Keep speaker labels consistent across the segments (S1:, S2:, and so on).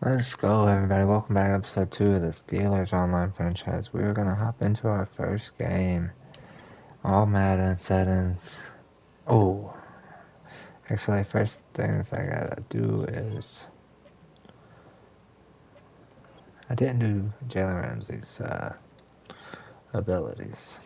S1: Let's go, everybody. Welcome back to episode 2 of the Steelers online franchise. We're going to hop into our first game. All Madden settings. Oh. Actually, first things I gotta do is... I didn't do Jalen Ramsey's abilities.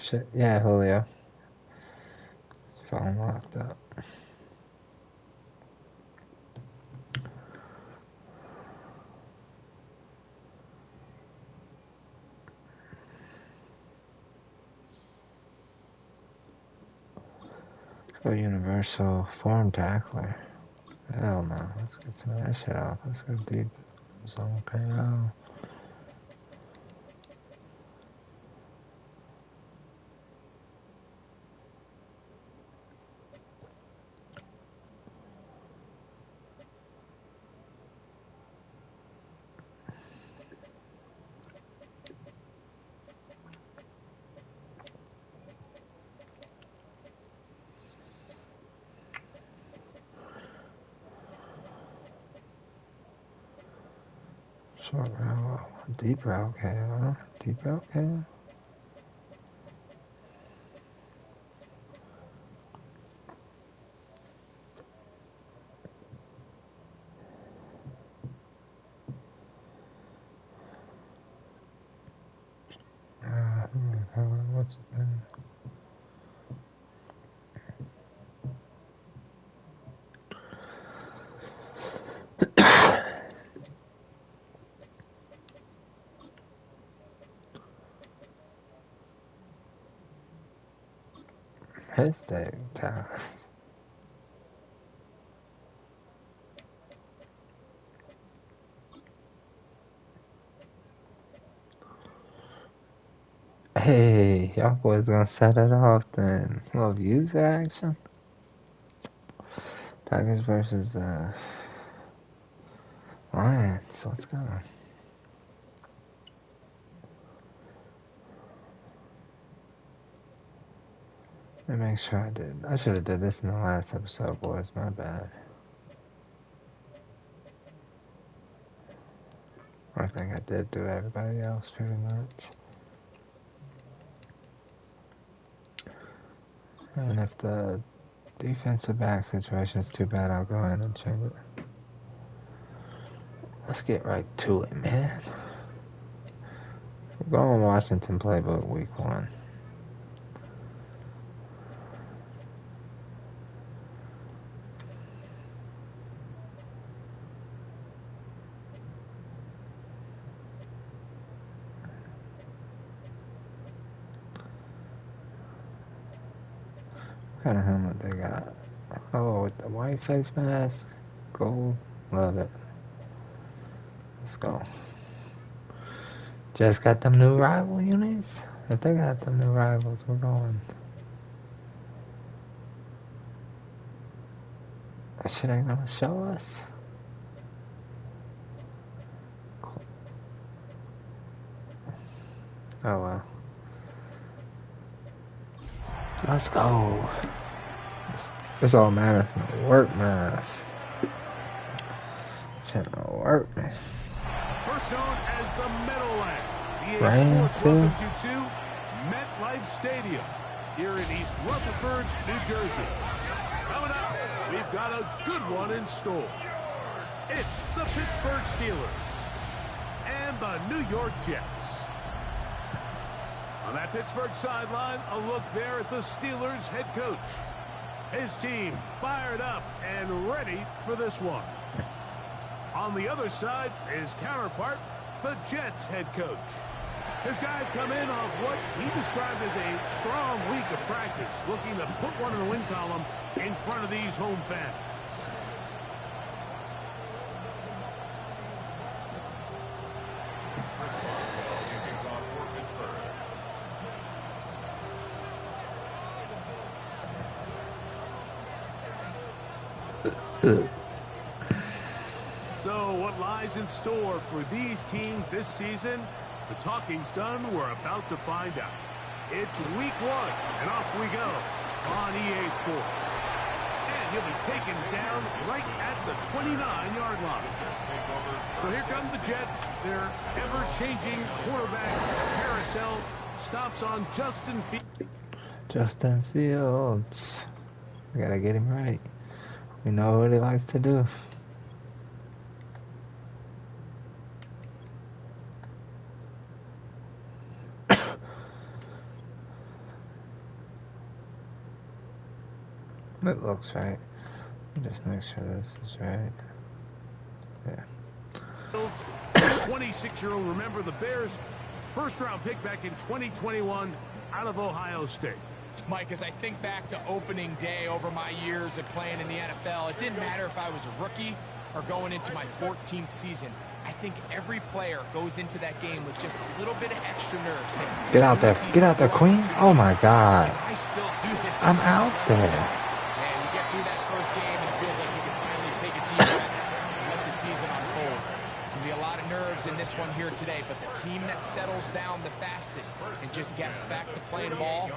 S1: Shit. Yeah, Julio. Phone locked up. Let's go universal form tackler. Hell no. Let's get some of that shit off. Let's go deep zone KO. Short route, deep route KO, deep route KO. What's his name? His dang tackles. Hey, y'all boys gonna set it off then. Little user action. Packers versus Lions. Let's go. Let me make sure I did. I should have did this in the last episode, boys. My bad. I think I did do everybody else pretty much. And if the defensive back situation is too bad, I'll go ahead and change it. Let's get right to it, man. We're going Washington playbook week 1. What kind of helmet they got? Oh, with the white face mask. Gold. Love it. Let's go. Just got them new rival units? If they got them new rivals, we're going. That shit ain't gonna show us. Oh well. Let's go. This all matters from the work mass. Shit don't work.
S2: First known as the Meadowlands, EA
S1: Rain
S2: Sports
S1: too.
S2: welcomes you to MetLife Stadium here in East Rutherford, New Jersey. Coming up, we've got a good one in store. It's the Pittsburgh Steelers and the New York Jets. On that Pittsburgh sideline, a look there at the Steelers head coach. His team fired up and ready for this one. On the other side, his counterpart, the Jets head coach. His guys come in off what he described as a strong week of practice, looking to put one in the win column in front of these home fans. So what lies in store for these teams this season? The talking's done. We're about to find out. It's week 1, and off we go on EA Sports. And he'll be taken down right at the 29-yard line. So here come the Jets. Their ever-changing quarterback carousel stops on Justin Fields.
S1: Justin Fields. We gotta get him right. We know what he likes to do. It looks right. Just make sure this is right. Yeah.
S2: 26-year-old, remember the Bears' first-round pick back in 2021 out of Ohio State.
S3: Mike, as I think back to opening day over my years of playing in the NFL, it didn't matter if I was a rookie or going into my 14th season. I think every player goes into that game with just a little bit of extra nerves.
S1: Get out there, Queen. Oh my God.
S3: I still do this.
S1: I'm out there.
S3: And you get through that first game and it feels like you can finally take a deep breath and let the season unfold. There's going to be a lot of nerves in this one here today, but the team that settles down the fastest and just gets back to playing ball,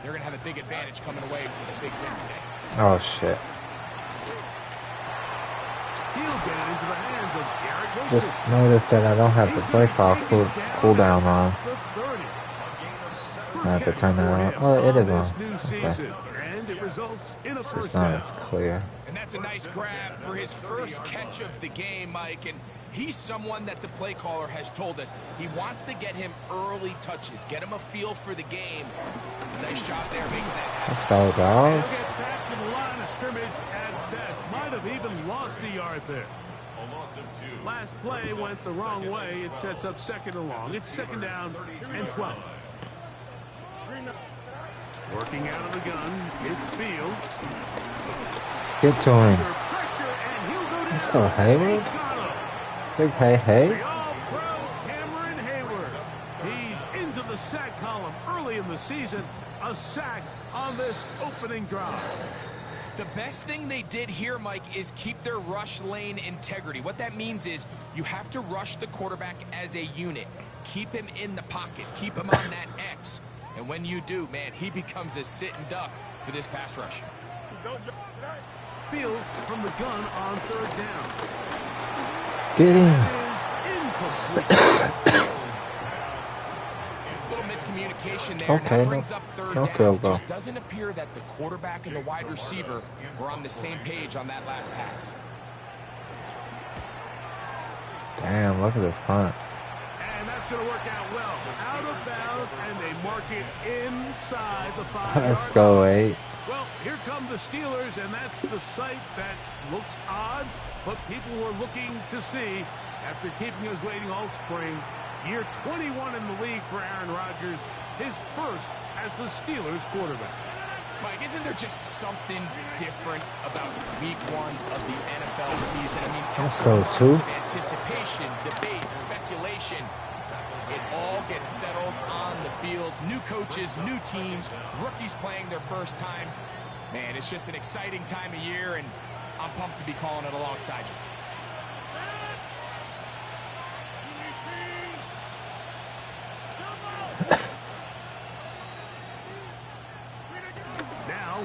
S3: they're going to have a big advantage coming away with a big win today.
S1: Oh shit.
S2: He'll get it into the hands of Garrett Wilson.
S1: Just noticed that I don't have the play clock cooldown on. I have to turn that on. Oh, it is on. Okay. It's just not as clear.
S3: And that's a nice grab for his first catch of the game, Mike. And he's someone that the play caller has told us he wants to get him early touches, get him a feel for the game. Nice job there making that happen.
S1: Let's go, dogs.
S2: He'll get back to the line of scrimmage at best. Might have even lost a yard there. Last play went the wrong way. It sets up second and long. It's second down and 12. Working out of the gun, it's Fields.
S1: Get to him. Let's go, Hayward. Big hey.
S2: The all-pro Cameron Hayward. He's into the sack column early in the season. A sack on this opening drive.
S3: The best thing they did here, Mike, is keep their rush lane integrity. What that means is you have to rush the quarterback as a unit. Keep him in the pocket. Keep him on that X. And when you do, man, he becomes a sitting duck for this pass rush.
S2: Fields from the gun on third down.
S1: Get him.
S2: That is incomplete.
S3: Little miscommunication there.
S1: Okay,
S3: that brings up third down.
S1: field goal.
S3: It just doesn't appear that the quarterback and the wide receiver were on the same page on that last pass.
S1: Damn, look at this punt.
S2: And that's going to work out well. Out of bounds, and they mark it inside the 5-yard line.
S1: Let's go, 8.
S2: Well, here come the Steelers, and that's the sight that looks odd, but people were looking to see after keeping us waiting all spring. Year 21 in the league for Aaron Rodgers, his first as the Steelers quarterback.
S3: Mike, isn't there just something different about week 1 of the NFL season? I mean,
S1: Let's go, 2.
S3: Anticipation, debate, speculation. It all gets settled on the field. New coaches, new teams, rookies playing their first time. Man, it's just an exciting time of year, and I'm pumped to be calling it alongside you.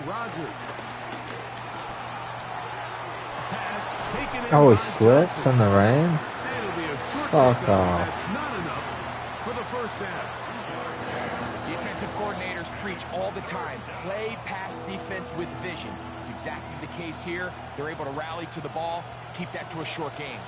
S2: Rodgers.
S1: Oh, he slips in the rain? Fuck off.
S2: Not enough for the first down.
S3: Defensive coordinators preach all the time, play pass defense with vision. It's exactly the case here. They're able to rally to the ball, keep that to a short game.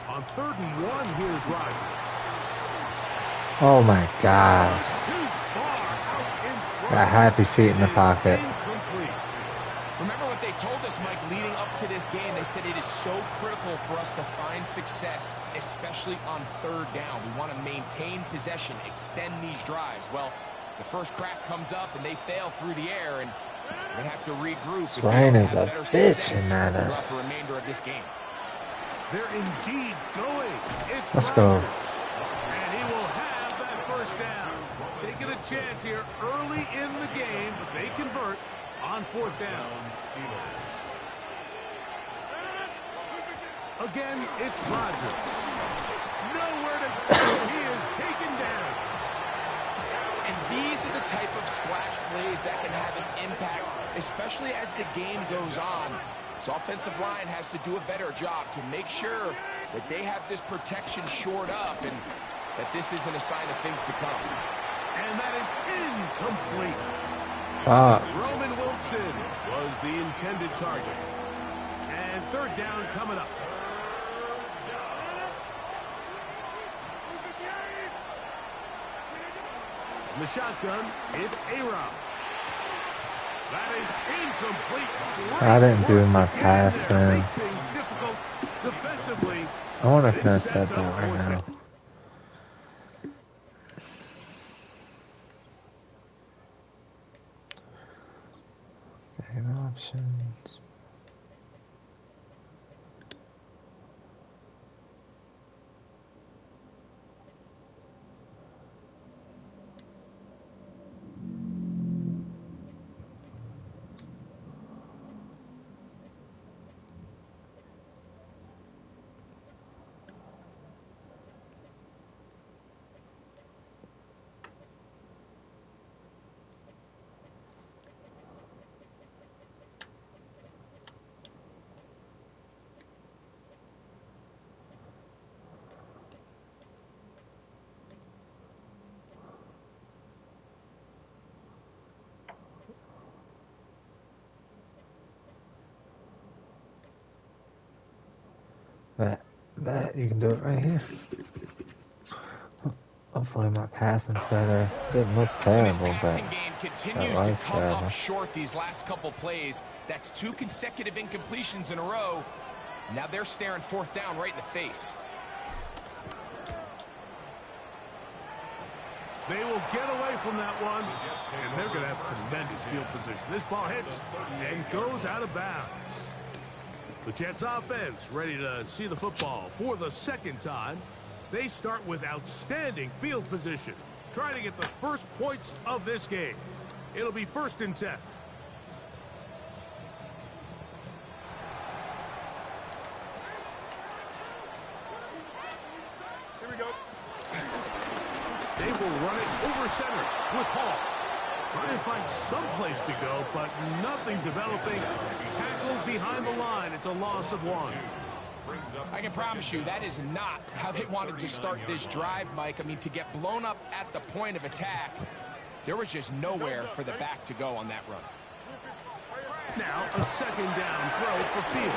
S2: On 3rd and 1, here's Rodgers.
S1: Oh my God. Got happy feet in the pocket.
S3: Remember what they told us, Mike, leading up to this game? They said it is so critical for us to find success, especially on 3rd down. We want to maintain possession, extend these drives. Well, the first crack comes up and they fail through the air, and they have to regroup.
S1: This rain is a bitch in Madden.
S3: Throughout the remainder of this game.
S2: They're indeed going. It's
S1: Let's
S2: Rodgers.
S1: go.
S2: And he will have that first down. Taking a chance here early in the game, but they convert on fourth down. Again, it's Rodgers. Nowhere to go. He is taken down.
S3: And these are the type of splash plays that can have an impact, especially as the game goes on. So offensive line has to do a better job to make sure that they have this protection shored up and that this isn't a sign of things to come.
S2: And that is incomplete. Roman Wilson was the intended target. And third down coming up. In the shotgun, it's A-Rob. That is incomplete.
S1: I didn't do my passing.
S2: Make things difficult defensively.
S1: I want to finish that though right now. Game options. Bet you can do it right here. Hopefully my passing's better. Didn't look terrible, but
S3: game continues
S1: that
S3: to
S1: was
S3: come
S1: terrible.
S3: up short these last couple plays. That's 2 consecutive incompletions in a row. Now they're staring fourth down right in the face.
S2: They will get away from that one, and they're going to have tremendous field position. This ball hits and goes out of bounds. The Jets offense ready to see the football for the second time. They start with outstanding field position, trying to get the first points of this game. It'll be 1st and 10. Here we go. They will run it over center with Hall. Trying to find some place to go, but nothing developing. Tackled behind the line. It's a loss of 1.
S3: I can promise you that is not how they wanted to start this drive, Mike. I mean, to get blown up at the point of attack, there was just nowhere for the back to go on that run.
S2: Now a 2nd down throw for Fields.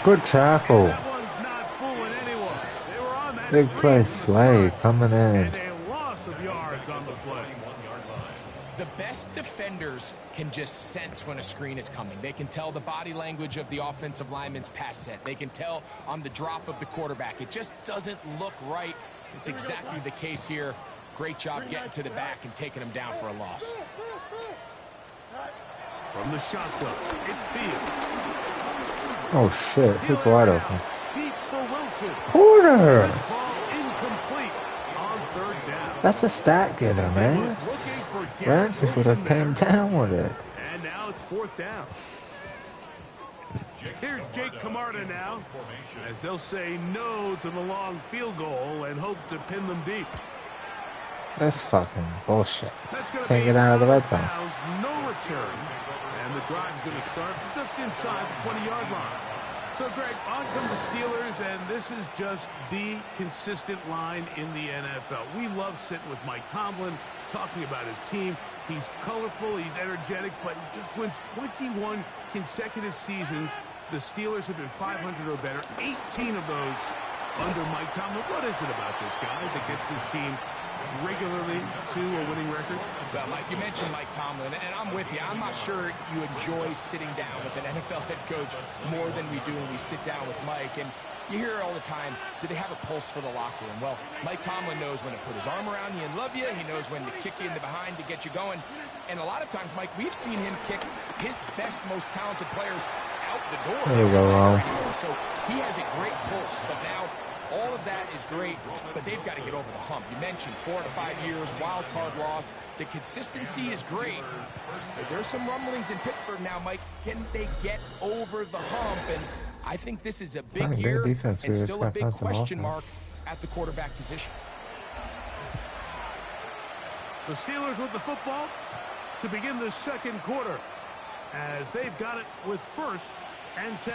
S1: good tackle.
S2: That one's not fooling anyone. They were on that
S1: Big
S2: screen
S1: play,
S2: from the
S1: Slay
S2: start.
S1: coming in.
S2: And a loss of yards on the play.
S3: The best defenders can just sense when a screen is coming. They can tell the body language of the offensive lineman's pass set. They can tell on the drop of the quarterback. It just doesn't look right. It's exactly the case here. Great job getting to the back and taking him down for a loss.
S2: From the shotgun, it's Fields.
S1: Oh shit, who's wide open?
S2: Deep for Wilson.
S1: Porter!
S2: This ball incomplete on 3rd down.
S1: That's a stat getter,
S2: Was
S1: man.
S2: looking for Garrett
S1: Ramsey would
S2: Wilson
S1: have came
S2: there.
S1: down with it.
S2: And now it's 4th down. Here's Jake Camarda now, as they'll say no to the long field goal and hope to pin them deep.
S1: That's fucking bullshit.
S2: That's gonna
S1: Can't
S2: be
S1: get out of the red
S2: out
S1: zone.
S2: bounds, no return. And the drive's going to start just inside the 20-yard line. So, Greg, on come the Steelers, and this is just the consistent line in the NFL. We love sitting with Mike Tomlin, talking about his team. He's colorful, he's energetic, but he just wins 21 consecutive seasons. The Steelers have been 500 or better, 18 of those under Mike Tomlin. What is it about this guy that gets this team regularly to a winning record?
S3: Well, Mike, you mentioned Mike Tomlin, and I'm with you. I'm not sure you enjoy sitting down with an NFL head coach more than we do when we sit down with Mike. And you hear it all the time, do they have a pulse for the locker room? Well, Mike Tomlin knows when to put his arm around you and love you. He knows when to kick you in the behind to get you going. And a lot of times, Mike, we've seen him kick his best, most talented players out the door.
S1: There you go, Ron.
S3: So he has a great pulse, but now all of that is great, but they've got to get over the hump. You mentioned 4 to 5 years, wild card loss. The consistency is great, but there's some rumblings in Pittsburgh now, Mike. Can they get over the hump? And I think this is a big year and still a big question mark at the quarterback position.
S2: The Steelers with the football to begin the second quarter as they've got it with 1st and 10.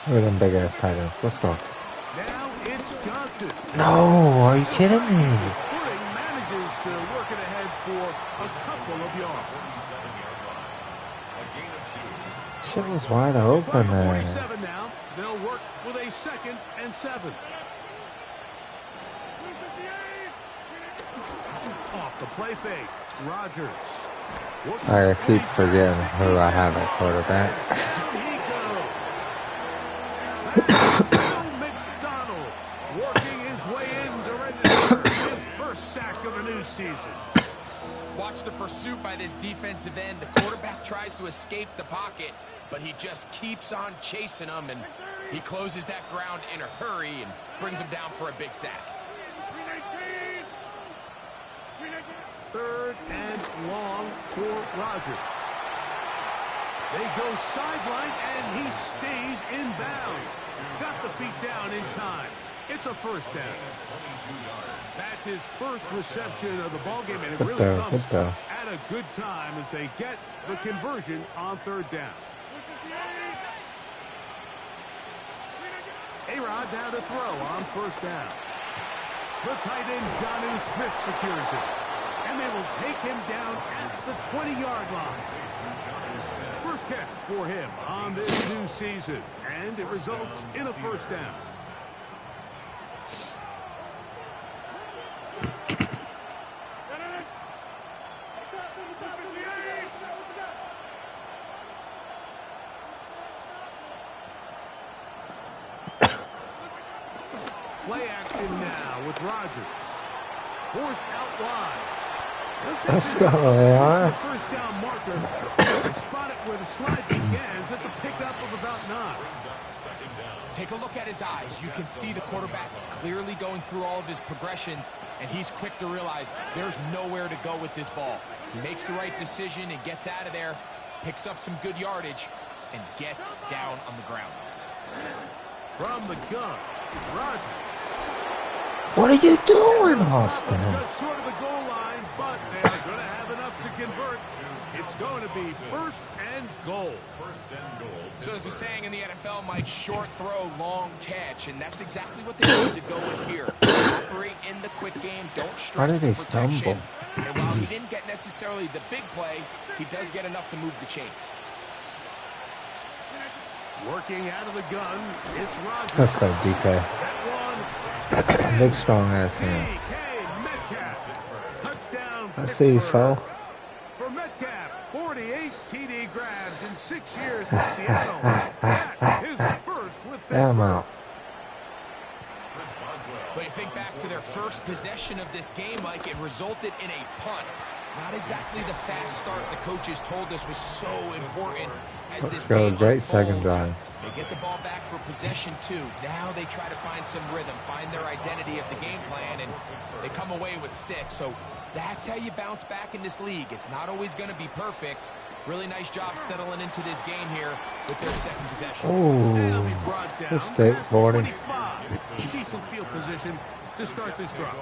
S1: Look at them big ass tight ends. Let's go.
S2: Now it's Johnson.
S1: No, are you kidding me?
S2: His footing manages to work it ahead for a couple of yards.
S1: Shit was wide open, man.
S2: 47 now. They'll work with a 2nd and 7. Off the play fake. Rodgers.
S1: I keep forgetting who I have at quarterback.
S2: McDonald working his way in to register his first sack of the new season.
S3: Watch the pursuit by this defensive end. The quarterback tries to escape the pocket, but he just keeps on chasing him, and he closes that ground in a hurry and brings him down for a big sack.
S2: 3rd and long for Rodgers. They go sideline, and he stays in bounds. Got the feet down in time. It's a first down. That's his first reception of the ballgame, and it really comes at a good time as they get the conversion on 3rd down. A-Rod now to throw on 1st down. The tight end, Jonnu Smith, secures it. And they will take him down at the 20-yard line. First catch for him on this new season, and it results in a first down. Play action now with Rodgers. Forced out wide.
S1: Let's go, AR.
S2: First down marker. Spot it where the slide begins. That's a pickup of about 9.
S3: Take a look at his eyes. You can see the quarterback clearly going through all of his progressions, and he's quick to realize there's nowhere to go with this ball. He makes the right decision and gets out of there, picks up some good yardage, and gets down on the ground.
S2: From the gun, Rodgers.
S1: What are you doing, Austin?
S2: Just short of the goal line, but they're going to have enough to convert. It's going to be 1st and goal.
S3: So there's a saying in the NFL, Mike, short throw, long catch, and that's exactly what they need to go with here. Operate in the quick game, don't stress the protection. And while he didn't get necessarily the big play, he does get enough to move the chains.
S2: Working out of the gun, it's Rodgers.
S1: Let's go, DK. Big, strong ass hands. I see you, foul.
S2: For Metcalf, 48 TD grabs in 6 years in Seattle. That is first with Pittsburgh.
S1: I'm out.
S3: But you think back to their first possession of this game, Mike, it resulted in a punt. Not exactly the fast start the coaches told us was so important as this game unfolds.
S1: Great second drive.
S3: They get the ball back for possession 2. Now they try to find some rhythm, find their identity of the game plan, and they come away with 6. So that's how you bounce back in this league. It's not always going to be perfect. Really nice job settling into this game here with their second possession.
S1: Oh, mistake, 40.
S2: Decent field position to start this drive.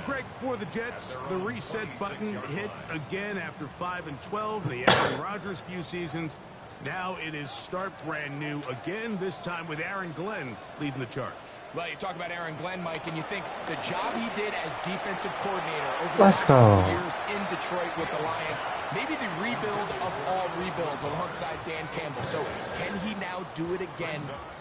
S2: Greg, for the Jets, the reset button hit again after 5 and 12. The Aaron Rodgers few seasons. Now it is start brand new again, this time with Aaron Glenn leading the charge.
S3: Well, you talk about Aaron Glenn, Mike, and you think the job he did as defensive coordinator over the
S1: last couple
S3: years in Detroit with the Lions, maybe the rebuild of all rebuilds alongside Dan Campbell. So can he now do it again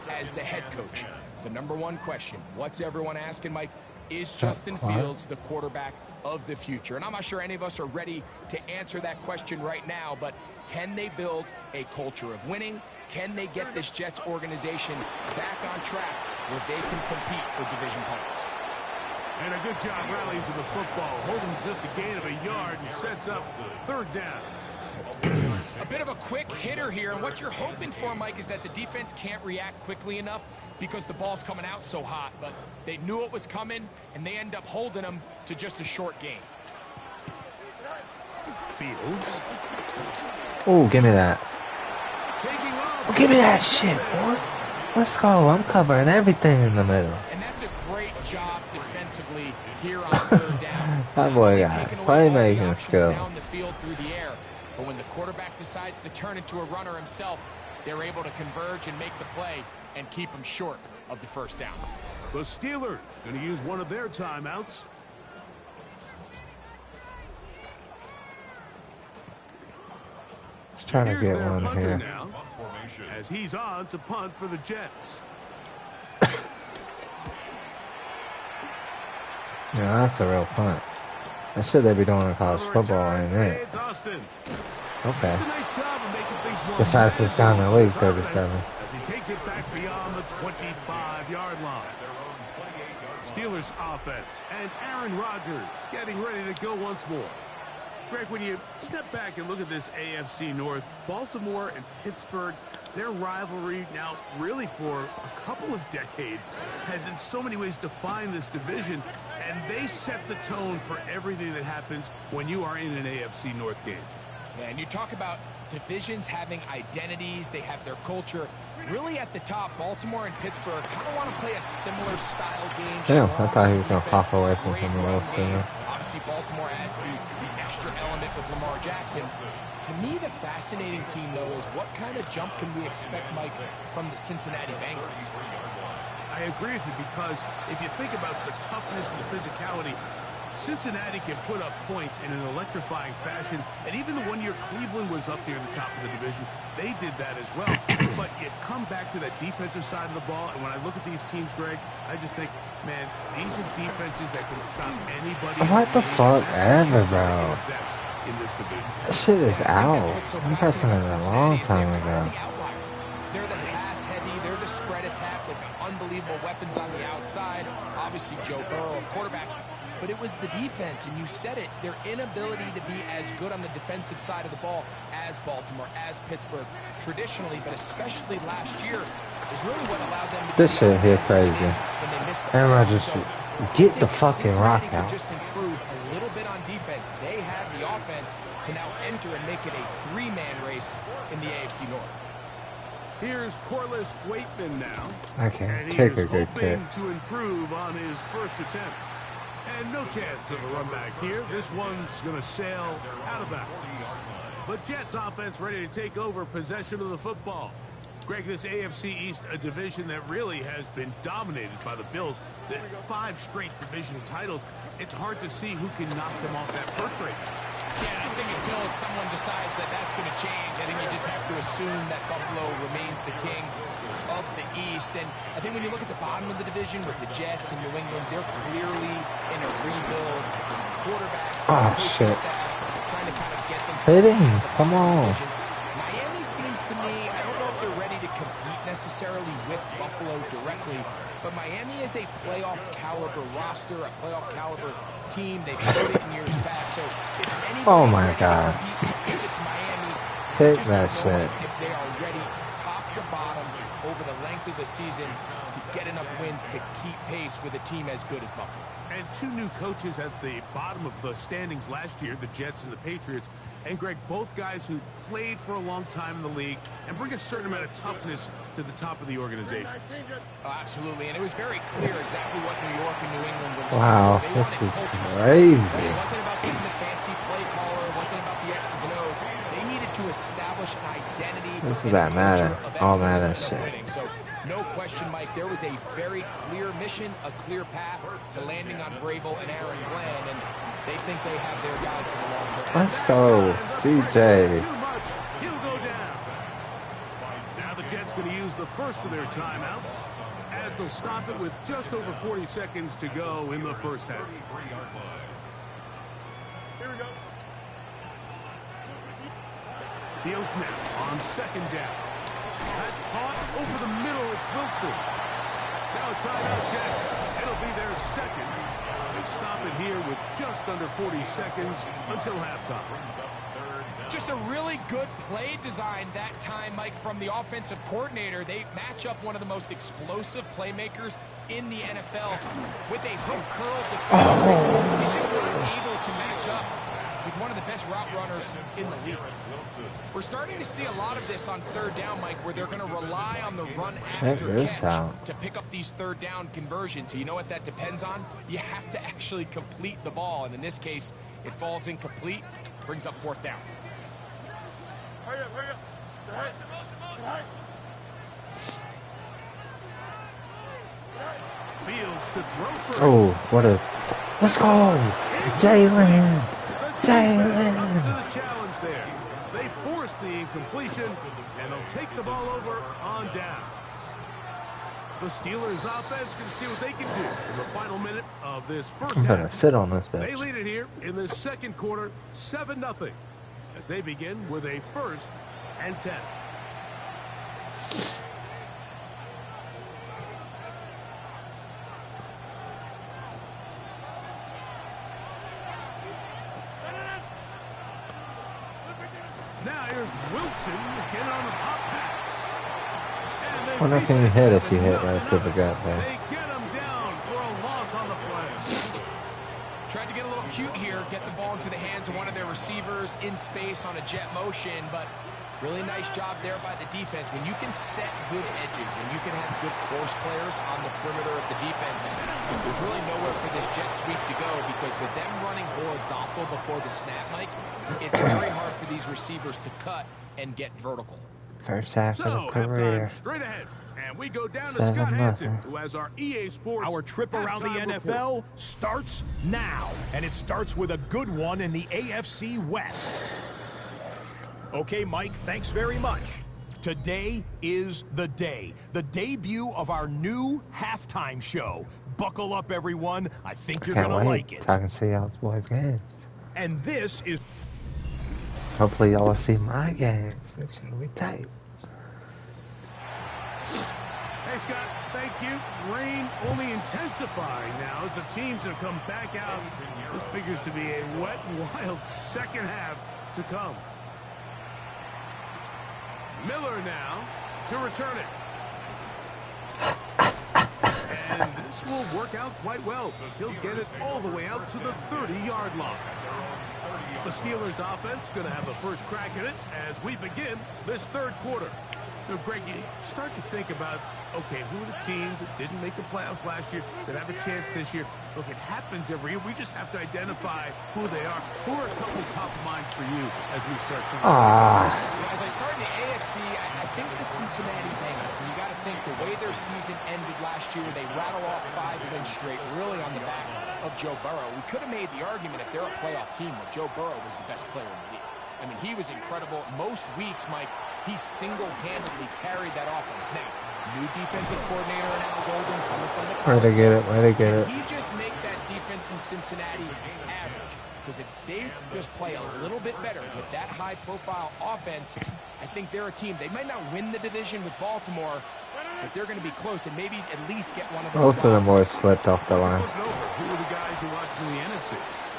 S3: as the head coach? The number one question, what's everyone asking, Mike? Is Justin Fields the quarterback of the future? And I'm not sure any of us are ready to answer that question right now, but can they build a culture of winning? Can they get this Jets organization back on track where they can compete for division titles?
S2: And a good job rallying to the football, holding just a gain of a yard and sets up third down.
S3: A bit of a quick hitter here, and what you're hoping for, Mike, is that the defense can't react quickly enough because the ball's coming out so hot, but they knew it was coming, and they end up holding them to just a short gain.
S2: Fields.
S1: Oh, give me that.
S2: Taking off.
S1: Oh, give me that shit, boy. Let's go. I'm covering everything in the middle.
S3: And that's a great job defensively here on third down.
S1: That boy got
S3: Taking away all the
S1: playmaking
S3: options
S1: skills.
S3: down the field through the air. But when the quarterback decides to turn into a runner himself, they're able to converge and make the play and keep him short of the first down.
S2: The Steelers going to use one of their timeouts.
S1: Let's try to
S2: Here's
S1: get
S2: their
S1: one
S2: punter
S1: here.
S2: now, as he's on to punt for the Jets.
S1: Yeah, that's a real punt. That shit they be doing in college football, ain't it?
S2: It's Austin.
S1: Okay.
S2: It's a nice job of making things more
S1: The fastest guy in the league, 37.
S2: as he takes it back beyond the 25-yard line. Steelers offense and Aaron Rodgers getting ready to go once more. Greg, when you step back and look at this AFC North, Baltimore and Pittsburgh, their rivalry now really for a couple of decades has in so many ways defined this division, and they set the tone for everything that happens when you are in an AFC North game.
S3: Yeah, and you talk about divisions having identities, they have their culture. Really at the top, Baltimore and Pittsburgh kind of want to play a similar style game.
S1: Damn, I thought he was going to pop away from him a little sooner.
S3: Obviously, Baltimore adds the extra element with Lamar Jackson. To me, the fascinating team, though, is what kind of jump can we expect, Mike, from the Cincinnati Bengals?
S2: I agree with you, because if you think about the toughness and the physicality, Cincinnati can put up points in an electrifying fashion, and even the one year Cleveland was up near the top of the division, they did that as well. But you come back to that defensive side of the ball, and when I look at these teams, Greg, I just think, man, these are defenses that can stop anybody.
S1: What the fuck ever, bro?
S2: In this division.
S1: That shit is out. I'm pressing it a long time ago.
S3: They're the pass heavy, they're the spread attack. They've got unbelievable weapons on the outside. Obviously, Joe Burrow, quarterback. But it was the defense, and you said it, their inability to be as good on the defensive side of the ball as Baltimore, as Pittsburgh, traditionally, but especially last year, is really what allowed them to
S1: This shit here crazy. Aaron Rodgers, get the fucking rock out.
S3: Just improve a little bit on defense. They have the offense to now enter and make it a three-man race in the AFC North.
S2: Here's Corliss Waitman now.
S1: Okay,
S2: And he
S1: kick
S2: is
S1: a good kick.
S2: hoping to improve on his first attempt. And no chance of a run back here. This one's going to sail out of bounds. The Jets offense ready to take over possession of the football. Greg, this AFC East, a division that really has been dominated by the Bills. The 5 straight division titles. It's hard to see who can knock them off that perch rate.
S3: Yeah, and I think until someone decides that that's going to change, I think you just have to assume that Buffalo remains the king of the East. And I think when you look at the bottom of the division with the Jets and New England, they're clearly in a rebuild. Quarterbacks,
S1: shit.
S3: staff, trying to kind of get themselves
S1: Hit him.
S3: out of the
S1: Come
S3: bottom
S1: on.
S3: division. Miami seems to me, I don't know if they're ready to compete necessarily with Buffalo directly, but Miami is a playoff caliber roster, a playoff caliber team. They've showed it in years past. So if anybody's
S1: Oh my
S3: ready to
S1: God.
S3: compete, it's Miami.
S1: Hit
S3: Just
S1: that
S3: don't
S1: shit.
S3: know if they are ready top to bottom over the length of the season to get enough wins to keep pace with a team as good as Buffalo.
S2: And 2 new coaches at the bottom of the standings last year, the Jets and the Patriots. And Greg, both guys who played for a long time in the league and bring a certain amount of toughness to the top of the organization.
S3: Oh, absolutely, and it was very clear exactly what New York and New England were looking
S1: Wow,
S3: for. They
S1: this
S3: wanted
S1: is
S3: culture.
S1: crazy.
S3: It wasn't about getting the fancy play caller. It wasn't about the X's and O's. They needed to establish an identity.
S1: This is
S3: and
S1: that
S3: a
S1: Madden.
S3: culture of
S1: All
S3: excellence
S1: Madden
S3: and of
S1: shit.
S3: winning. So, no question, Mike, there was a very clear mission, a clear path to landing on Vrabel and Aaron Glenn, and they think they have their guy for the long term.
S1: Let's go, TJ.
S2: Too much. He'll go down. Now the Jets going to use the first of their timeouts as they'll stop it with just over 40 seconds to go in the first half. Here we go. Fields now on second down. That's caught over the middle. It's Wilson. Now timeout Jets. It'll be their second. They stop it here with just under 40 seconds until halftime.
S3: Just a really good play design that time, Mike, from the offensive coordinator. They match up one of the most explosive playmakers in the NFL with a hook curl defender. He's just not able to match up with one of the best route runners in the league. We're starting to see a lot of this on third down, Mike, where they're going to rely on the run after catch to pick up these third down conversions. You know what that depends on? You have to actually complete the ball, and in this case, it falls incomplete, brings up fourth down.
S2: Fields to throw for.
S1: Oh, what a... Let's go! Jalen! Jalen!
S2: To the challenge there. They force the incompletion, and they'll take the ball over on downs. The Steelers offense can see what they can do in the final minute of this first
S1: I'm gonna
S2: half.
S1: sit on this
S2: They
S1: bitch.
S2: lead it here in the second quarter, 7-0, as they begin with a 1st and 10. Now here's Wilson getting on the pop pass. And
S1: Wonder can you hit if you hit right to the gut there.
S2: they get him down for a loss on the play.
S3: Tried to get a little cute here, get the ball into the hands of one of their receivers in space on a jet motion, but really nice job there by the defense. When you can set good edges and you can have good force players on the perimeter of the defense, there's really nowhere for this jet sweep to go, because with them running horizontal before the snap, Mike, it's very hard for these receivers to cut and get vertical.
S1: First half of
S2: So,
S1: the career.
S2: halftime straight ahead. And we go down to
S1: 7-0.
S2: Scott Hansen, who has our EA Sports.
S4: Our trip around the
S2: halftime
S4: NFL
S2: report.
S4: starts now, and it starts with a good one in the AFC West. Okay, Mike, thanks very much. Today is the day, the debut of our new halftime show. Buckle up, everyone. I think you're
S1: Can't
S4: gonna
S1: wait
S4: like it.
S1: so I can see y'all's boys' games.
S4: And this is
S1: Hopefully y'all will see my games. They should be tight.
S2: Hey, Scott, thank you. Rain only intensifying now as the teams have come back out. This figures to be a wet, wild second half to come. Miller now to return it. And this will work out quite well. He'll get it all the way out to the 30-yard line. The Steelers offense going to have a first crack at it as we begin this third quarter. Now, Greg, you start to think about, okay, who are the teams that didn't make the playoffs last year that have a chance this year? Look, it happens every year. We just have to identify who they are. Who are a couple top of mind for you as we start to...
S3: As I start in the AFC, I think the Cincinnati Bengals, and you got to think the way their season ended last year, they rattle off 5 wins straight, really on the back of Joe Burrow. We could have made the argument if they're a playoff team that Joe Burrow was the best player in the league. I mean, he was incredible. Most weeks, Mike, he single-handedly carried that offense. Now, new defensive coordinator and Al Golden coming from the
S1: Way to get it, way to get it.
S3: he just make that defense in Cincinnati average. Because if they just play a little bit better with that high-profile offense, I think they're a team. They might not win the division with Baltimore, but they're going to be close and maybe at least get one of those.
S1: Both of them boys slipped off the line.
S2: Who are the guys you're watching in the NFC?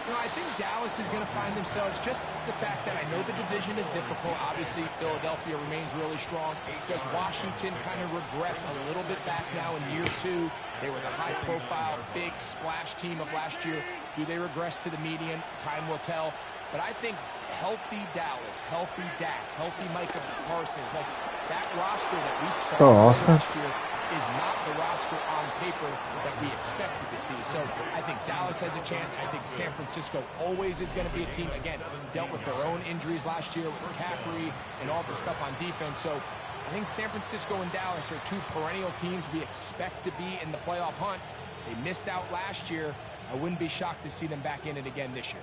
S3: You know, I think Dallas is going to find themselves, just the fact that I know the division is difficult. Obviously, Philadelphia remains really strong. Does Washington kind of regress a little bit back now in year 2? They were the high-profile, big splash team of last year. Do they regress to the median? Time will tell. But I think healthy Dallas, healthy Dak, healthy Micah Parsons, like that roster that we saw
S1: Austin.
S3: last year is not the roster on paper that we expected to see. So I think Dallas has a chance. I think San Francisco always is going to be a team, again, dealt with their own injuries last year with McCaffrey and all the stuff on defense. So I think San Francisco and Dallas are 2 perennial teams we expect to be in the playoff hunt. They missed out last year. I wouldn't be shocked to see them back in it again this year.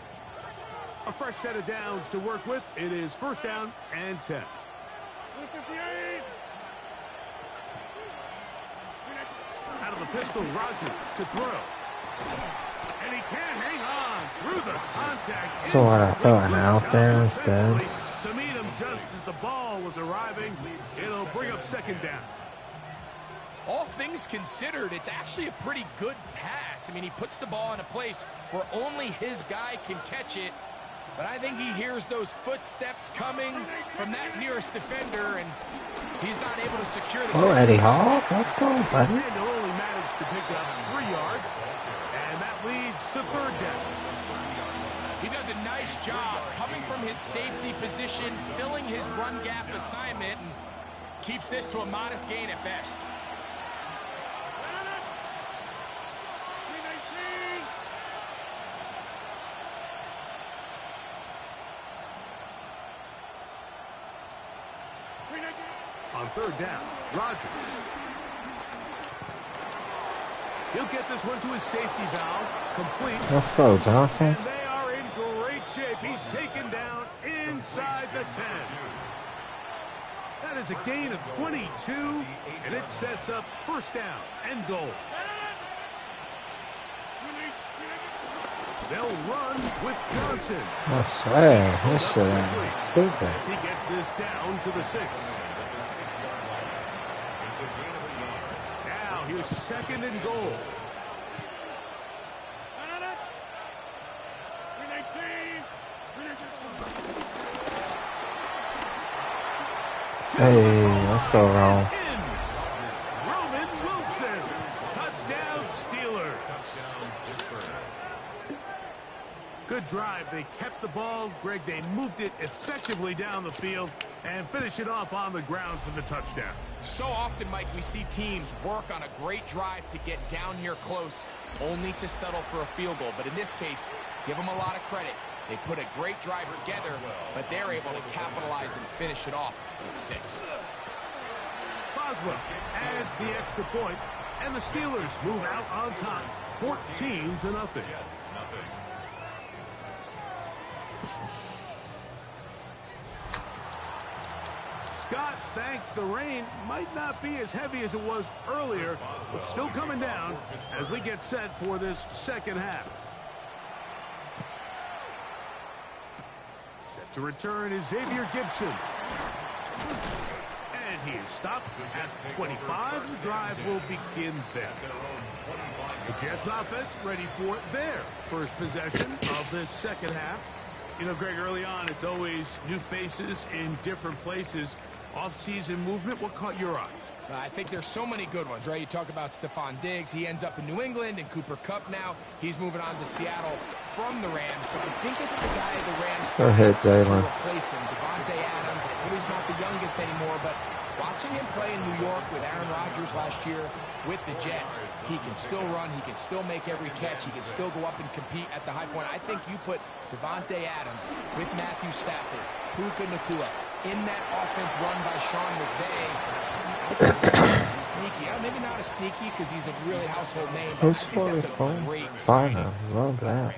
S2: A fresh set of downs to work with. It is 1st down and 10. Out of the pistol, Rodgers to throw. And he can't hang on through the contact.
S1: So what, I throw it out there instead?
S2: To meet him just as the ball was arriving, it'll bring up 2nd down.
S3: all things considered, it's actually a pretty good pass. I mean, he puts the ball in a place where only his guy can catch it. But I think he hears those footsteps coming from that nearest defender, and he's not able to secure the...
S1: Oh, Eddie Hall, let's go, buddy.
S2: And he'll only manage to pick up 3 yards, and that leads to 3rd down.
S3: He does a nice job coming from his safety position, filling his run gap assignment, and keeps this to a modest gain at best.
S2: On 3rd down, Rodgers. He'll get this one to his safety valve, complete.
S1: Let's go, Johnson.
S2: And they are in great shape. He's taken down inside the 10. That is a gain of 22, and it sets up 1st down and goal. They'll run with Johnson.
S1: I swear, this shit is stupid.
S2: As he gets this down to the 6. Now here's 2nd and goal.
S1: Hey, let's go, Ron.
S2: Roman Wilson. Touchdown, Steelers. Good drive. They kept the ball. Greg, they moved it effectively down the field and finish it off on the ground for the touchdown.
S3: So often, Mike, we see teams work on a great drive to get down here close, only to settle for a field goal. But in this case, give them a lot of credit. They put a great drive together, but they're able to capitalize and finish it off with 6.
S2: Boswell adds the extra point, and the Steelers move out on top, 14-0. Scott thanks the rain. Might not be as heavy as it was earlier, but still coming down as we get set for this 2nd half. Set to return is Xavier Gibson. And he is stopped at 25. The drive will begin there. The Jets offense ready for their first possession of this 2nd half. You know, Greg, early on, it's always new faces in different places. Off-season movement, what caught your eye?
S3: I think there's so many good ones, right? You talk about Stephon Diggs. He ends up in New England, and Cooper Kupp now. He's moving on to Seattle from the Rams, but I think it's the guy the Rams
S1: Go ahead, Jalen.
S3: to replace him, Devontae Adams. I know he's not the youngest anymore, but watching him play in New York with Aaron Rodgers last year with the Jets, he can still run, he can still make every catch, he can still go up and compete at the high point. I think you put Devontae Adams with Matthew Stafford, Puka Nacua, in that offense run by Sean McVay. Sneaky. Maybe not a sneaky because he's a really household name, but I think that's a great signing.
S1: Love that.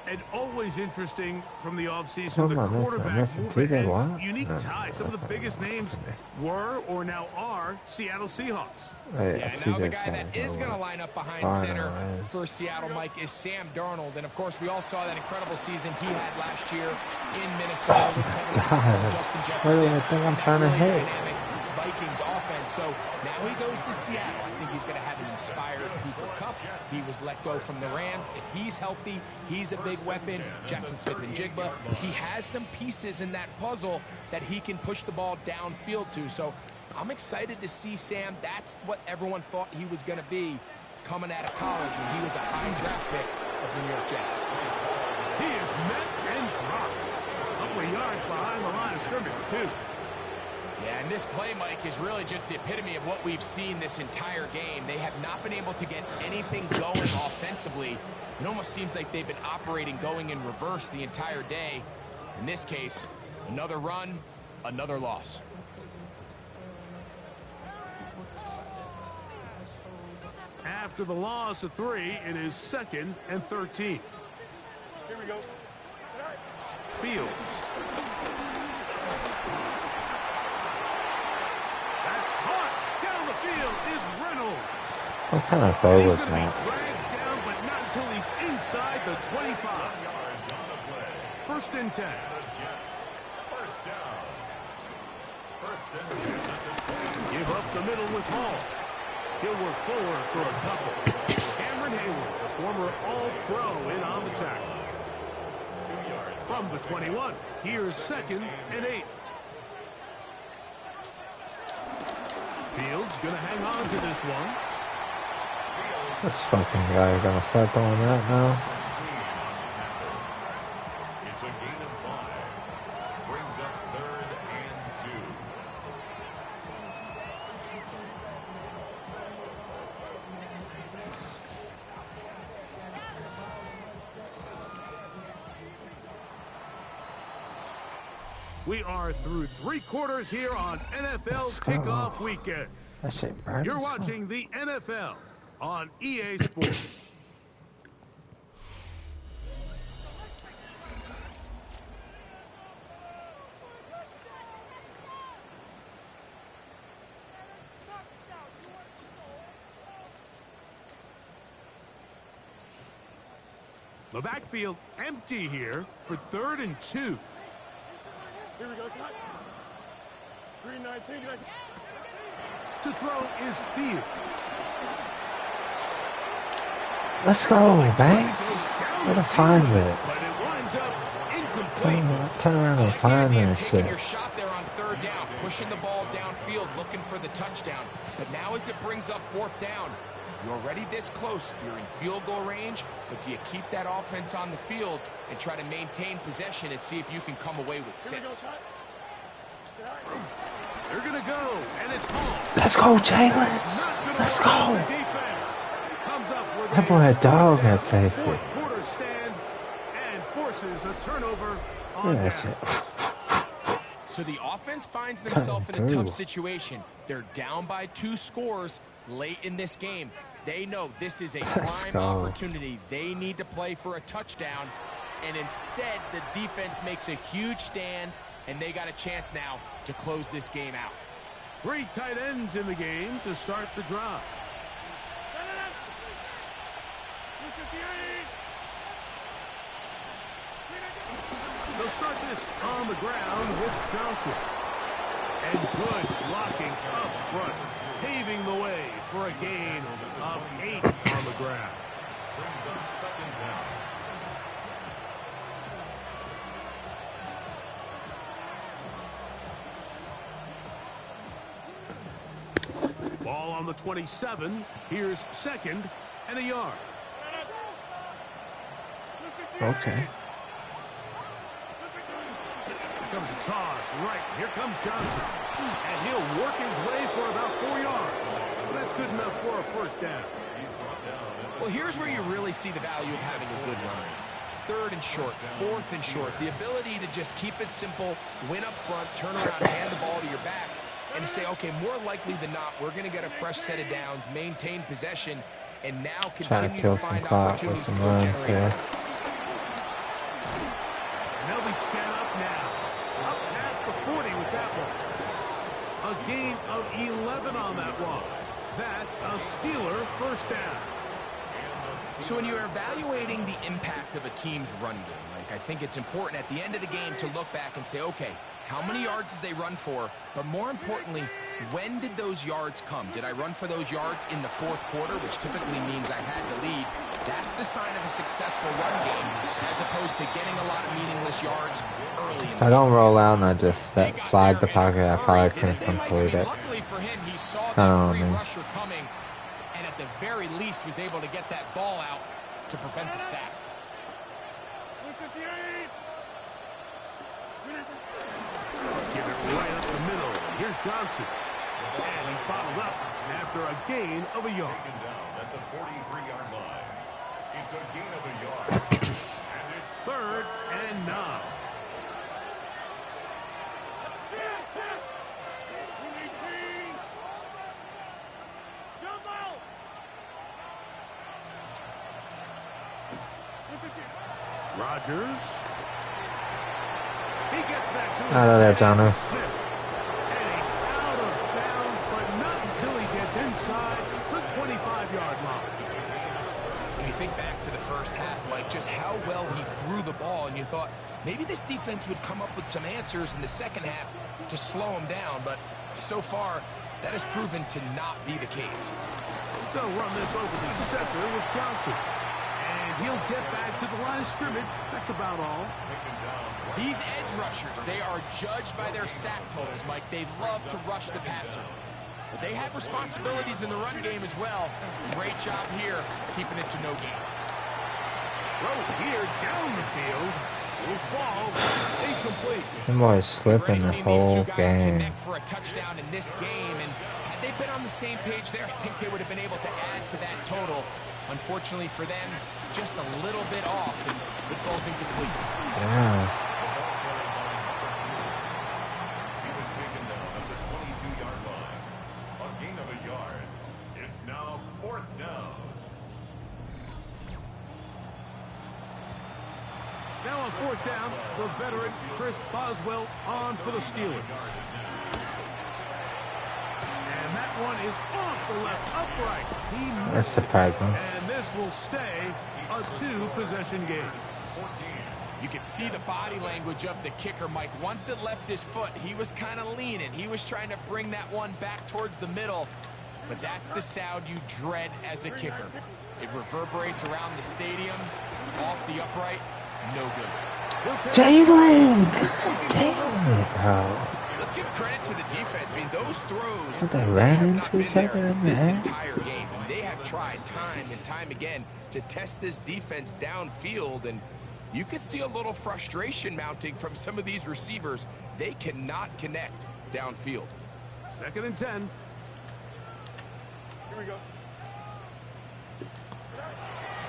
S2: And always interesting from the offseason, the
S1: Hold on,
S2: quarterback
S1: missing
S2: movement
S1: TJ
S2: and
S1: Watt?
S2: unique
S1: No,
S2: ties. Some of the
S1: that's
S2: biggest
S1: not
S2: names were or now are Seattle Seahawks.
S1: Hey,
S3: Yeah, now the guy that is going to line up behind center for Seattle, Mike, is Sam Darnold. And, of course, we all saw that incredible season he had last year in Minnesota with Kevin McConnell, Justin
S1: What do
S3: Jefferson.
S1: you think I'm trying to
S3: Really
S1: hit?
S3: dynamic Vikings offense. So now he goes to Seattle. I think he's going to have an inspired Cooper Kupp. He was let go from the Rams. If he's healthy, he's a big weapon. Jackson Smith and Jigba. He has some pieces in that puzzle that he can push the ball downfield to. So I'm excited to see Sam. That's what everyone thought he was going to be coming out of college when he was a high draft pick of the New York Jets.
S2: He is met and dropped. A couple of yards behind the line of scrimmage, too.
S3: Yeah, and this play, Mike, is really just the epitome of what we've seen this entire game. They have not been able to get anything going offensively. It almost seems like they've been operating going in reverse the entire day. In this case, another run, another loss.
S2: After the loss of 3, it is 2nd and 13.
S4: Here we go.
S2: Fields. That's caught. Down the field is Reynolds.
S1: What kind of throw
S2: He's
S1: was
S2: going to be
S1: that?
S2: dragged down, but not until he's inside the 25. 1st and 10. Give up the middle with Hall. He'll work forward for a couple. Cameron Hayward, the former All-Pro, in on the tackle. 2 yards. From the 21, here's 2nd and 8. Fields going to hang on to this one.
S1: This fucking guy gonna start doing that now.
S2: It's a gain of 5. Brings up 3rd and 2. We are through 3 quarters here on NFL Kickoff Weekend.
S1: That shit burns.
S2: You're watching the NFL on EA Sports. The backfield empty here for 3rd and 2.
S5: Here we go, Scott. 3-19.
S2: To throw is Fields.
S1: Let's go, Banks. What a find it.
S2: But it winds up incomplete.
S1: Turn around and find that
S3: Taking your
S1: shit.
S3: shot there on 3rd down, pushing the ball downfield, looking for the touchdown. But now as it brings up 4th down, you're already this close. You're in field goal range, but do you keep that offense on the field and try to maintain possession and see if you can come away with 6?
S2: They're going to go, and it's home.
S1: Let's go, Jalen. Let's go. That boy a dog at safety.
S2: Quarter stand and forces a turnover on
S1: Look at that shit.
S3: So the offense finds themselves in a tough situation. They're down by 2 scores late in this game. They know this is a prime opportunity. They need to play for a touchdown, and instead the defense makes a huge stand, and they got a chance now to close this game out.
S2: 3 tight ends in the game to start the drive. They'll start this on the ground with Johnson. And good blocking up front, paving the way for a gain of 8 on the ground. Brings up 2nd down. Ball on the 27. Here's 2nd and a yard.
S1: Okay.
S2: Here comes a toss right. Here comes Johnson. And he'll work his way for about 4 yards. That's good enough for a 1st down.
S3: Well, here's where you really see the value of having a good run rate. 3rd and short, 4th and short. The ability to just keep it simple, win up front, turn around, hand the ball to your back, and to say, okay, more likely than not, we're going to get a fresh set of downs, maintain possession, and now continue to find opportunities to generate points.
S2: And they'll be set up now. Up past the 40 with that one. A gain of 11 on that one. That's a Steeler 1st down.
S3: So when you're evaluating the impact of a team's run game, I think it's important at the end of the game to look back and say, okay, how many yards did they run for? But more importantly, when did those yards come? Did I run for those yards in the 4th quarter, which typically means I had the lead? That's the sign of a successful run game, as opposed to getting a lot of meaningless yards early in the game.
S1: I don't roll out and I just slide the pocket. I probably couldn't complete it.
S3: Luckily for him, he saw
S1: the
S3: free rusher coming, and at the very least was able to get that ball out to prevent the sack.
S2: Give it right up the middle. Here's Johnson. And he's bottled up after a gain of a yard. Taken down at the 43-yard line. It's a gain of a yard. And it's 3rd and 9. Rodgers. He gets that to
S1: Out of there, Jono.
S2: Smith. And he's out of bounds, but not until he gets inside the 25-yard line.
S3: When you think back to the first half, Mike, just how well he threw the ball, and you thought maybe this defense would come up with some answers in the second half to slow him down, but so far That has proven to not be the case.
S2: They'll run this over the center with Johnson. And he'll get back to the line of scrimmage. That's about all.
S3: These edge rushers, they are judged by their sack totals, Mike. They love to rush the passer. But they have responsibilities in the run game as well. Great job here, keeping it to no gain.
S2: Throw here down the field. Will fall. Incomplete.
S1: Them boys slipping the whole
S3: These two guys
S1: game.
S3: connect for a touchdown in this game, and had they been on the same page there, I think they would have been able to add to that total. Unfortunately for them, just a little bit off, and it falls incomplete.
S1: Yeah.
S6: He was taken down at the 22-yard line. A gain of a yard. It's now 4th down.
S2: Now on 4th down, the veteran Chris Boswell on for the Steelers. And that one is off the left upright.
S1: That's surprising.
S2: And this will stay a 2-possession game.
S3: You could see the body language of the kicker, Mike. Once it left his foot, he was kind of leaning. He was trying to bring that one back towards the middle. But that's the sound you dread as a kicker. It reverberates around the stadium, off the upright, no good.
S1: Jalen! Damn it, bro.
S3: Let's give credit to the defense. I mean, those throws
S1: So they ran
S3: have
S1: into
S3: not been
S1: each other
S3: there
S1: in the
S3: this
S1: air?
S3: entire game. And they have tried time and time again to test this defense downfield, and you could see a little frustration mounting from some of these receivers. They cannot connect downfield.
S2: 2nd and 10.
S5: Here we go.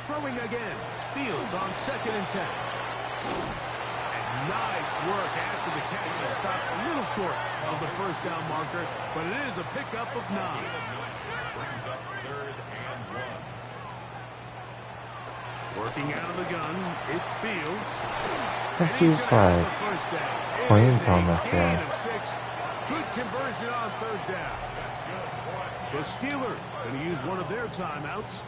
S2: Throwing again. Fields on 2nd and 10. And nice work after the catch to stop a little short of the 1st down marker, but it is a pickup of 9.
S6: Brings up 3rd and 1.
S2: Working out of the gun, it's Fields.
S1: That's
S2: And he's
S1: just
S2: gonna have
S1: like
S2: the 1st down. It
S1: points
S2: is a
S1: on the
S2: gain
S1: field.
S2: of 6. Good conversion on 3rd down. The Steelers going to use one of their timeouts.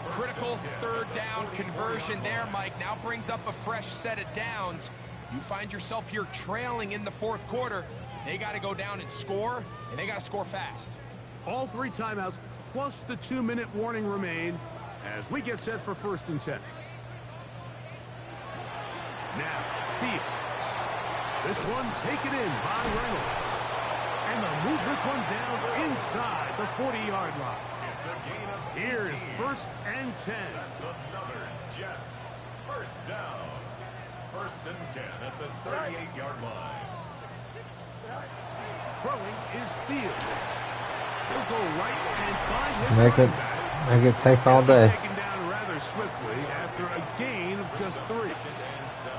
S3: Critical 3rd down conversion there, Mike. Now brings up a fresh set of downs. You find yourself here trailing in the 4th quarter. They got to go down and score, and they got to score fast.
S2: All 3 timeouts plus the 2-minute warning remain as we get set for 1st and 10. Now, Fields. This one taken in by Reynolds. And they'll move this one down inside the 40-yard line.
S6: It's a gain of 18.
S2: Here's 1st and 10.
S6: That's another Jets 1st down. 1st and 10 at the 38-yard line.
S2: Throwing is Fields. He'll go right and find his
S1: Make
S2: running
S1: it-
S2: back.
S1: make it take all day.
S2: Taken down rather swiftly after a gain of just 3.
S6: 2nd and 7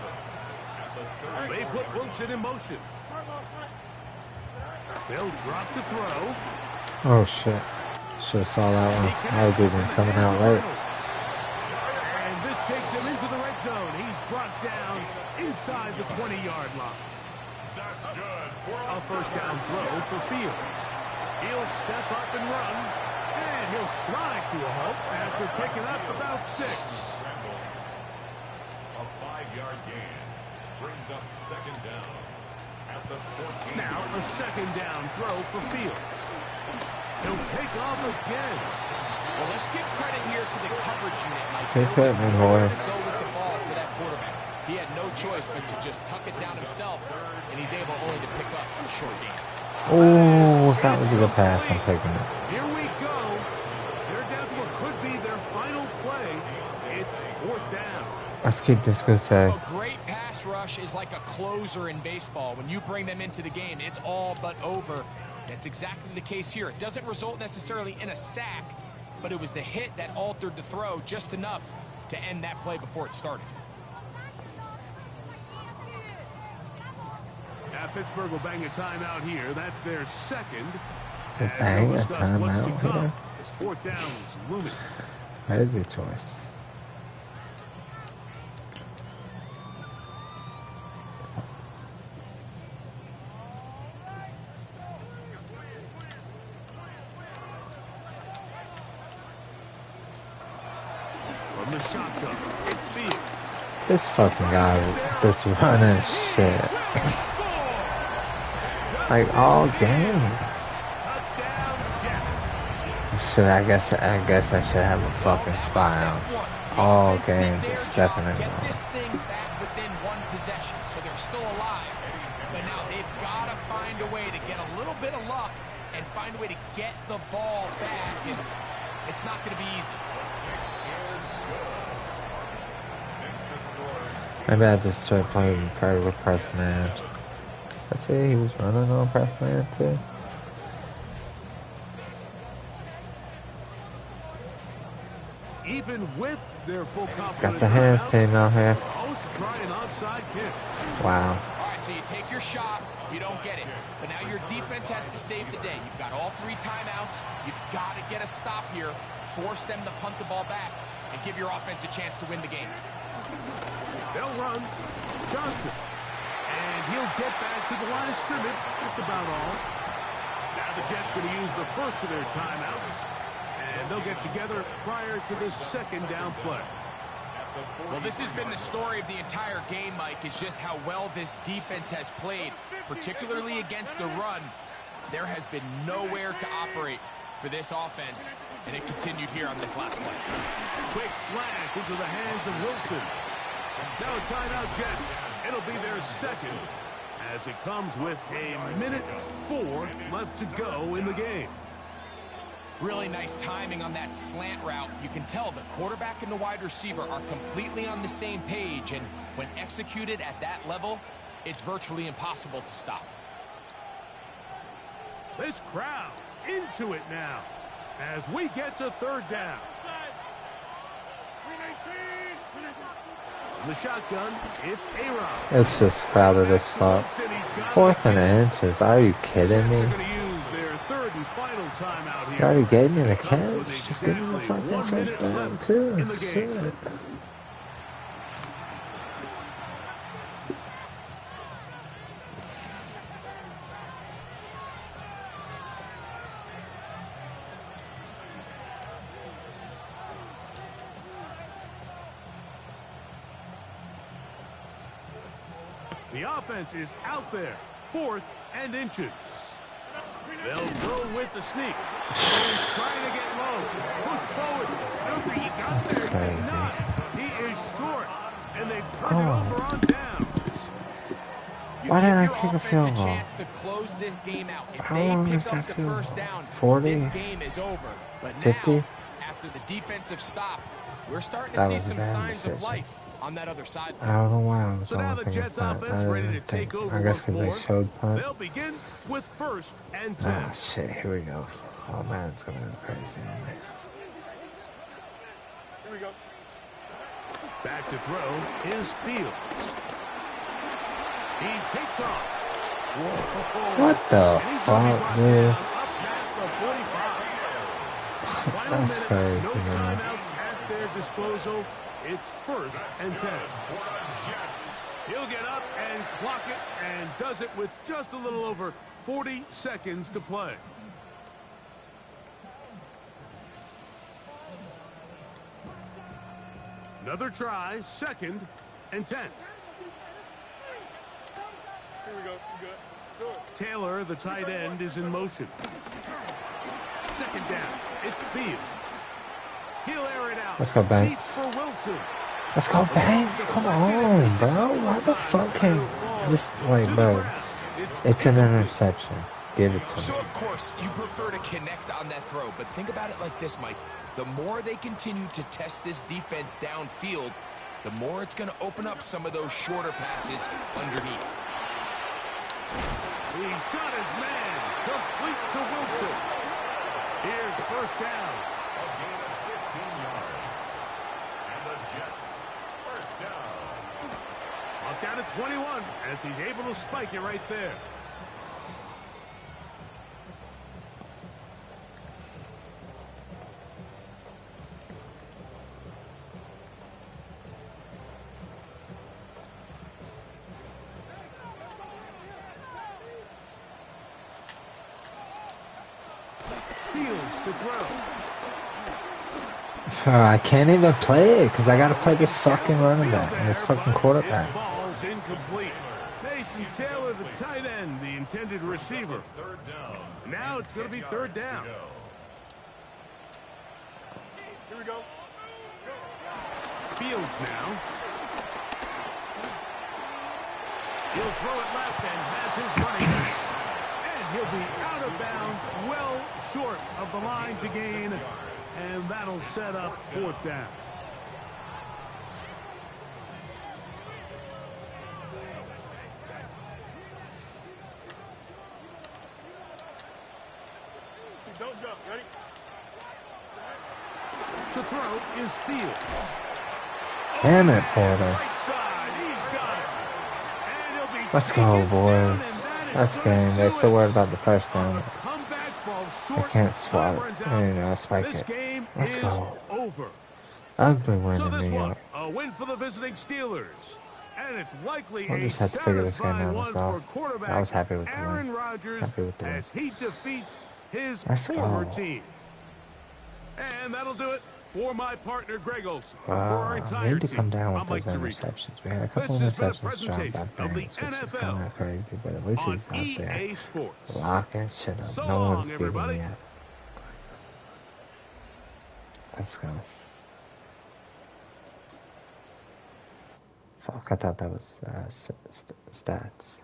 S6: at the 30.
S2: They put Wilson in motion. They'll drop to throw.
S1: Oh shit. Should've saw that one. I was even coming out late.
S2: And this takes him into the red zone. He's brought down inside the 20-yard line.
S6: That's good for
S2: A 1st down throw for Fields. He'll step up and run. And he'll slide to a halt after picking up about 6.
S6: a 5-yard gain. Brings up 2nd down at the 14.
S2: Now a 2nd down throw for Fields. He'll take off again.
S3: Well, let's give credit here to the coverage unit, Mike.
S1: They
S3: There was
S1: put me,
S3: nowhere
S1: boys.
S3: to go with the ball for that quarterback. He had no choice but to just tuck it down himself, and he's able only to pick up a short gain.
S1: Oh, that was a good pass. I'm taking it.
S2: Here we go. They're down to what could be their final play. It's 4th down.
S1: Let's keep this goose egg.
S3: A great pass rush is like a closer in baseball. When you bring them into the game, it's all but over. That's exactly the case here. It doesn't result necessarily in a sack, but it was the hit that altered the throw just enough to end that play before it started.
S2: Now Pittsburgh will bang a timeout here. That's their 2nd.
S1: They
S2: As
S1: bang
S2: they'll
S1: a
S2: discuss what's to
S1: timeout
S2: come.
S1: here?
S2: As 4th down is looming.
S1: Crazy choice.
S2: From the shotgun, it's Fields.
S1: This fucking guy, this running shit. Like all game.
S2: Touchdown,
S1: So I guess I should have a fucking spy on all games of stepping in.
S3: Get this thing back within one possession, so they're still alive. But now they've got to find a way to get a little bit of luck and find a way to get the ball back. And it's not going to be easy.
S1: Maybe I just started playing regular press man. I see he was running on press man too.
S2: Even with their full confidence,
S1: Got the hands team out here.
S2: Hosts try an onside kick.
S1: Wow.
S3: All right, so you take your shot, you don't get it. But now your defense has to save the day. You've got all 3 timeouts. You've got to get a stop here, force them to punt the ball back, and give your offense a chance to win the game.
S2: They'll run. Johnson. And he'll get back to the line of scrimmage. That's about all. Now the Jets going to use the first of their timeouts. And they'll get together prior to the second down play.
S3: Well, this has been the story of the entire game, Mike, is just how well this defense has played, particularly against the run. There has been nowhere to operate for this offense, and it continued here on this last play.
S2: Quick slant into the hands of Wilson. Now a timeout, Jets. It'll be their second as it comes with a minute 4 left to go in the game.
S3: Really nice timing on that slant route. You can tell the quarterback and the wide receiver are completely on the same page, and when executed at that level, it's virtually impossible to stop.
S2: This crowd into it now as we get to third down. The shotgun, it's A-Rod.
S1: It's just crowded as fuck. 4th and inches. Are you kidding me? You already gave me the catch. Just give me the fucking first down too. Shit.
S2: The offense is out there. 4th and inches. They'll go with the sneak. He's trying to get low. Push forward. Snooper, you got
S1: That's
S2: there.
S1: crazy.
S2: He is short. And they've turned it over on downs.
S1: Why didn't I
S3: Give
S1: kick
S3: your
S1: a field
S3: offense a
S1: goal?
S3: chance to close this game out. If
S1: How
S3: they
S1: long
S3: pick
S1: is
S3: up
S1: that
S3: the
S1: field
S3: first
S1: goal?
S3: down,
S1: 40?
S3: this game is over. But
S1: 50?
S3: now, after the defensive stop, we're starting to
S1: That
S3: see
S1: was a
S3: some
S1: bad
S3: signs
S1: decision.
S3: of life on that other side.
S1: I don't know why I was
S2: So now
S1: all
S2: the
S1: thinking
S2: Jets
S1: punt.
S2: offense ready to take over
S1: I guess
S2: once
S1: because they
S2: more.
S1: showed punt.
S2: They'll begin with 1st and 10.
S1: Ah, shit, here we go. Oh man, it's gonna go crazy.
S5: Here we go.
S2: Back to throw is Fields. He takes off. Whoa.
S1: What the
S2: And he's gonna be
S1: fuck,
S2: brought
S1: dude?
S2: down up past the 45. Final
S1: That's
S2: minute,
S1: crazy,
S2: no
S1: man.
S2: timeouts at their disposal. It's 1st and 10. He'll get up and clock it and does it with just a little over 40 seconds to play. Another try, 2nd and 10.
S5: Here we go. You good? Do it.
S2: Taylor, the tight end, is in motion. 2nd down. It's Fields. He'll air it out.
S1: Let's go, Banks.
S2: Deep for Wilson.
S1: Let's go, Banks. Come on, bro. Why the fuck can just like, bro? It's an interception. Give it to
S3: So,
S1: me.
S3: of course, you prefer to connect on that throw, but think about it like this, Mike. The more they continue to test this defense downfield, the more it's going to open up some of those shorter passes underneath.
S2: He's got his man. Complete to Wilson. Here's 1st down.
S6: A gain of 15 yards. And the Jets, 1st down.
S2: Up down to 21 as he's able to spike it right there. Fields to throw.
S1: I can't even play it because I gotta play this fucking running back and this fucking quarterback.
S2: Ball's incomplete. Mason Taylor, the tight end, the intended receiver.
S6: 3rd down.
S2: Now it's going to be 3rd down.
S5: we go.
S2: Fields now. He'll throw it left and has his running back. And he'll be out of bounds, well short of the line to gain. And that'll set up 4th down.
S5: Don't jump. Ready?
S2: To throw is Fields.
S1: Damn it, Porter.
S2: Right side, he's got it. And he'll be
S1: Let's go,
S2: taken down,
S1: boys.
S2: and that is
S1: Let's
S2: gonna
S1: game. They're
S2: do
S1: still
S2: it.
S1: worried about the first
S2: Oh,
S1: down.
S2: the comeback falls
S1: I
S2: short.
S1: can't
S2: Time
S1: swat
S2: runs
S1: it.
S2: out.
S1: You know, spike
S2: This
S1: it.
S2: game
S1: Let's
S2: is
S1: go.
S2: over.
S1: Ugly win
S2: So
S1: in
S2: this
S1: New
S2: one,
S1: York.
S2: a win for the visiting Steelers. And it's likely
S1: We'll
S2: a
S1: just have to figure this game
S2: satisfying
S1: out
S2: one
S1: myself.
S2: for quarterback
S1: I was happy with the
S2: Aaron
S1: win.
S2: Rodgers
S1: Happy with the win.
S2: as he defeats his
S1: Let's
S2: former
S1: go.
S2: team. And that'll do it for my partner Greg Olson. For
S1: Wow,
S2: our
S1: we
S2: entire
S1: need to come
S2: team,
S1: down with
S2: I'm
S1: those
S2: Mike Tirico.
S1: interceptions. We had a couple
S2: This has been a
S1: interceptions dropped by
S2: presentation of the
S1: Banks, which is
S2: NFL
S1: kind of crazy, but at least
S2: on
S1: he's out there
S2: EA Sports.
S1: locking shit up.
S2: So
S1: No
S2: long,
S1: one's beating
S2: everybody.
S1: me yet. Let's go. Fuck, I thought that was stats.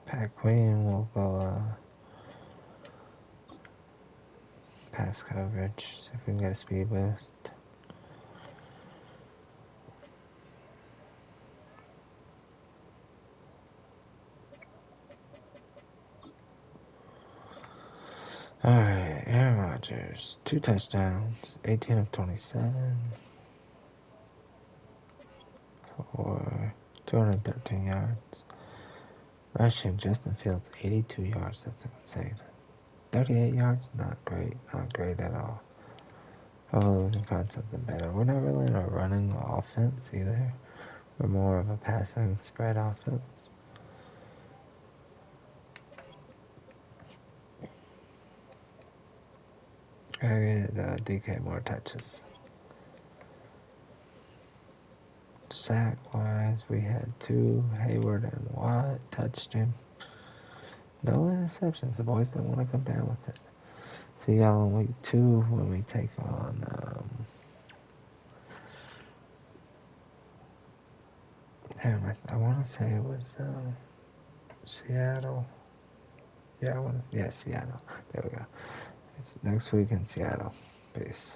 S1: Pat Queen will go pass coverage. See if we can get a speed boost. Alright, Aaron Rodgers, 2 touchdowns, 18 of 27 for 213 yards. Rushing, Justin Fields, 82 yards, that's insane. 38 yards, not great at all. Hopefully we can find something better. We're not really in a running offense either. We're more of a passing spread offense. Gotta get DK more touches. Sack-wise, we had 2. Hayward and Watt touched him. No interceptions. The boys don't want to come down with it. See y'all in week 2 when we take on, I want to say it was, Seattle. Yeah, Seattle. There we go. It's next week in Seattle. Peace.